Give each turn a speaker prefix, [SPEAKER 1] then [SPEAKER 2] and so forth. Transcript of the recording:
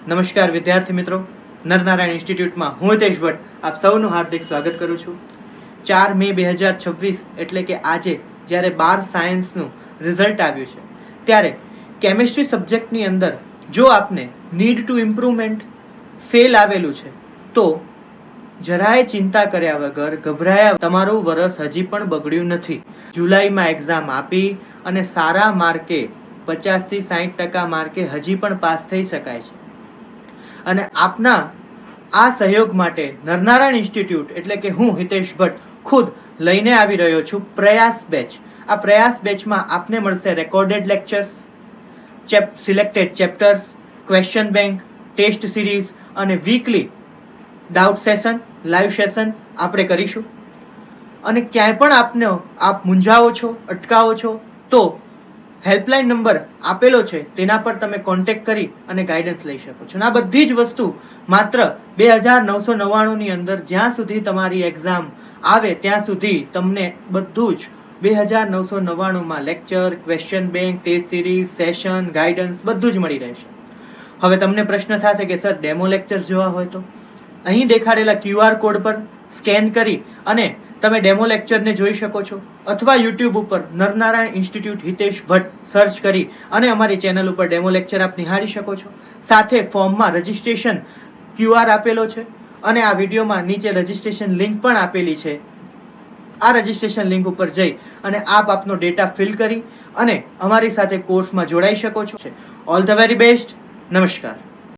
[SPEAKER 1] નમસ્કાર વિદ્યાર્થી મિત્રો, નરનારાયણ ઇન્સ્ટિટ્યૂટમાં હું હિતેશ ભટ્ટ આપ સૌનું હાર્દિક સ્વાગત કરું છું। 4 મે 2026 એટલે કે આજે જ્યારે 12 સાયન્સનું રિઝલ્ટ આવ્યું છે ત્યારે કેમિસ્ટ્રી સબ્જેક્ટની અંદર જો આપને નીડ ટુ ઇમ્પ્રુવમેન્ટ ફેલ આવેલું છે તો જરાય ચિંતા કર્યા વગર ગભરાયા તમારું વરસ હજી પણ બગડ્યું નથી। જુલાઈમાં એક્ઝામ આપી અને સારા માર્કે 50 થી 60% માર્કે હજી પણ પાસ થઈ શકાય છે અને આપના આ સહયોગ માટે નરનારાયણ ઇન્સ્ટિટ્યૂટ એટલે કે હું હિતેશ ભટ્ટ ખુદ લઈને આવી રહ્યો છું પ્રયાસ બેચ। આ પ્રયાસ બેચમાં આપને મળશે recorded lectures, selected chapters, question bank, test series અને weekly doubt session, live session આપણે કરીશું। અને ક્યાંય પણ આપ મૂંઝાવો છો, અટકાવો છો તો હેલ્પલાઇન નંબર આપેલો છે તેના પર તમે કોન્ટેક્ટ કરી અને ગાઈડન્સ લઈ શકો છો। આ બધી જ વસ્તુ માત્ર 2999 ની અંદર જ્યાં સુધી તમારી એક્ઝામ આવે ત્યાં સુધી તમને બધું જ 2999 માં lecture, question bank, test series, session, guidance બધું જ મળી રહેશે। હવે તમને પ્રશ્ન થશે કે સર ડેમો લેક્ચર જોવા હોય તો અહીં દેખાડેલા QR કોડ પર સ્કેન કરી અને તમે ડેમો લેક્ચરને જોઈ શકો છો અથવા YouTube ઉપર નરનારાયણ ઇન્સ્ટિટ્યૂટ હિતેશ ભટ્ટ સર્ચ કરી અને અમારી ચેનલ ઉપર ડેમો લેક્ચર આપ નિહાળી શકો છો। સાથે ફોર્મમાં રજિસ્ટ્રેશન QR આપેલો છે અને આ વિડીયોમાં નીચે રજિસ્ટ્રેશન લિંક પણ આપેલી છે। આ રજિસ્ટ્રેશન લિંક ઉપર જઈ અને આપ આપનો ડેટા ફિલ કરી અને અમારી સાથે કોર્સમાં જોડાઈ શકો છો। All the very best. નમસ્કાર।